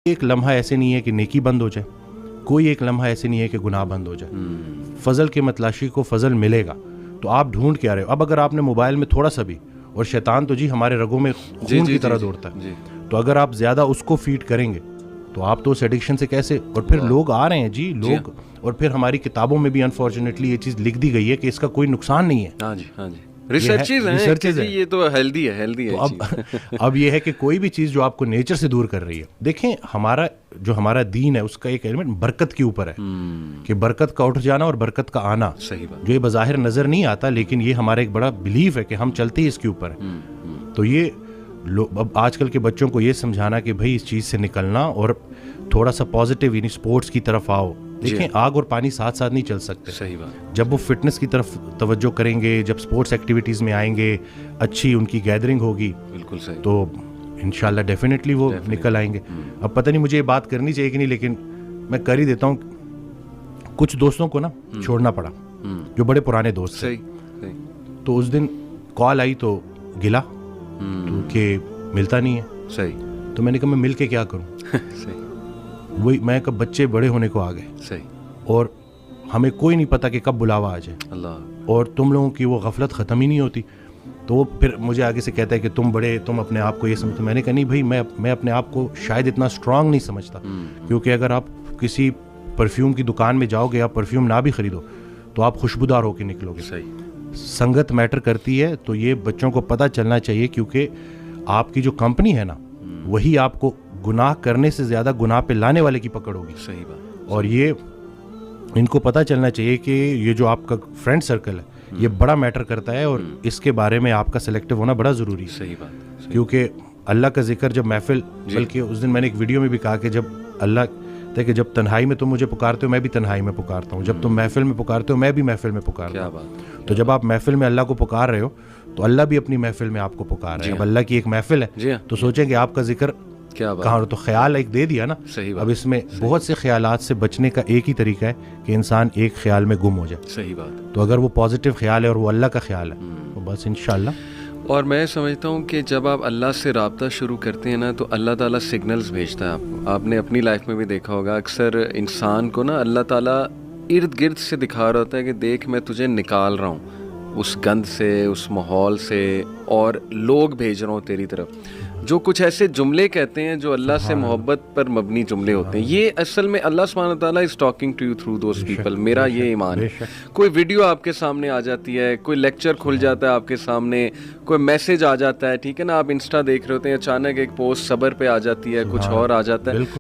ایک لمحہ ایسے نہیں ہے کہ نیکی بند ہو جائے, کوئی ایک لمحہ ایسے نہیں ہے کہ گناہ بند ہو جائے. فضل کے متلاشی کو فضل ملے گا, تو آپ ڈھونڈ کے آ رہے ہو. اب اگر آپ نے موبائل میں تھوڑا سا بھی, اور شیطان تو جی ہمارے رگوں میں خون کی طرح دوڑتا ہے, تو اگر آپ زیادہ اس کو فیڈ کریں گے تو آپ تو اس ایڈکشن سے کیسے. اور پھر لوگ آ رہے ہیں جی, لوگ, اور پھر ہماری کتابوں میں بھی انفارچونیٹلی یہ چیز لکھ دی گئی ہے کہ اس کا کوئی نقصان نہیں ہے. ہاں جی, ہاں جی, ریسرچز ہیں, یہ تو ہیلدی ہے, ہیلدی ہے. اب یہ ہے کہ کوئی بھی چیز جو آپ کو نیچر سے دور کر رہی ہے, دیکھیں ہمارا دین ہے, اس کا ایک ایلیمنٹ برکت کے اوپر ہے, کہ برکت کا اٹھ جانا اور برکت کا آنا, جو یہ بظاہر نظر نہیں آتا, لیکن یہ ہمارا ایک بڑا بلیف ہے کہ ہم چلتے ہی اس کے اوپر ہیں. تو یہ اب آج کل کے بچوں کو یہ سمجھانا کہ بھائی اس چیز سے نکلنا اور تھوڑا سا پازیٹیو, یعنی اسپورٹس کی طرف آؤ. دیکھیں آگ اور پانی ساتھ ساتھ نہیں چل سکتے. صحیح بات. جب وہ فٹنس کی طرف توجہ کریں گے, جب اسپورٹس ایکٹیویٹیز میں آئیں گے, اچھی ان کی گیدرنگ ہوگی, بالکل صحیح, تو انشاءاللہ ڈیفینیٹلی وہ نکل آئیں گے. اب پتہ نہیں مجھے یہ بات کرنی چاہیے کہ نہیں, لیکن میں کر ہی دیتا ہوں. کچھ دوستوں کو نا چھوڑنا پڑا, جو بڑے پرانے دوست تھے. تو اس دن کال آئی تو گلا کہ ملتا نہیں ہے. صحیح. تو میں نے کہا میں مل کے کیا کروں. صحیح. وہی میں کب بچے بڑے ہونے کو آ گئے. صحیح. اور ہمیں کوئی نہیں پتا کہ کب بلاوا آ جائے. اللہ. اور تم لوگوں کی وہ غفلت ختم ہی نہیں ہوتی. تو وہ پھر مجھے آگے سے کہتا ہے کہ تم بڑے, تم اپنے آپ کو یہ سمجھتے. میں نے کہا نہیں بھائی, میں اپنے آپ کو شاید اتنا اسٹرانگ نہیں سمجھتا, کیونکہ اگر آپ کسی پرفیوم کی دکان میں جاؤ گے, آپ پرفیوم نہ بھی خریدو تو آپ خوشبودار ہو کے نکلو گے. صحیح. سنگت میٹر کرتی ہے. تو یہ بچوں کو پتہ چلنا چاہیے, کیونکہ آپ کی جو کمپنی ہے نا, وہی آپ کو گناہ کرنے سے زیادہ گناہ پہ لانے والے کی پکڑ ہوگی. صحیح بات. اور یہ ان کو پتہ چلنا چاہیے کہ یہ جو آپ کا فرینڈ سرکل ہے, یہ بڑا میٹر کرتا ہے, اور اس کے بارے میں آپ کا سلیکٹو ہونا بڑا ضروری ہے. صحیح بات. کیونکہ اللہ کا ذکر جب محفل, بلکہ اس دن میں نے ایک ویڈیو میں بھی کہا کہ جب اللہ کہ جب تنہائی میں تم مجھے پکارتے ہو, میں بھی تنہائی میں پکارتا ہوں. جب تم محفل میں پکارتے ہو, میں بھی محفل میں پکارتا ہوں. تو جب آپ محفل میں اللہ کو پکار رہے ہو, تو اللہ بھی اپنی محفل میں آپ کو پکار رہا ہے. اب اللہ کی ایک محفل ہے, تو سوچیں کہ آپ کا ذکر کہاں. تو خیال ایک دے دیا نا. اب اس میں بہت سے خیالات سے بچنے کا ایک ہی طریقہ ہے کہ انسان ایک خیال میں گم ہو جائے. صحیح بات. تو اگر وہ پازیٹیو خیال ہے اور وہ اللہ کا خیال ہے, تو بس انشاءاللہ. اور میں سمجھتا ہوں کہ جب آپ اللہ سے رابطہ شروع کرتے ہیں نا, تو اللہ تعالیٰ سگنلز بھیجتا ہے آپ کو. آپ نے اپنی لائف میں بھی دیکھا ہوگا, اکثر انسان کو نا اللہ تعالیٰ ارد گرد سے دکھا رہا ہوتا ہے کہ دیکھ میں تجھے نکال رہا ہوں اس گند سے, اس ماحول سے, اور لوگ بھیج رہا ہوں تیری طرف, جو کچھ ایسے جملے کہتے ہیں جو اللہ سے محبت پر مبنی جملے ہوتے ہیں. یہ اصل میں اللہ سبحانہ وتعالیٰ is talking to you through those people. میرا یہ ایمان ہے. کوئی ویڈیو آپ کے سامنے آ جاتی ہے, کوئی لیکچر کھل جاتا ہے آپ کے سامنے, کوئی میسج آ جاتا ہے, ٹھیک ہے نا, آپ انسٹا دیکھ رہے ہوتے ہیں, اچانک ایک پوسٹ صبر پہ آ جاتی ہے, کچھ اور آ جاتا ہے.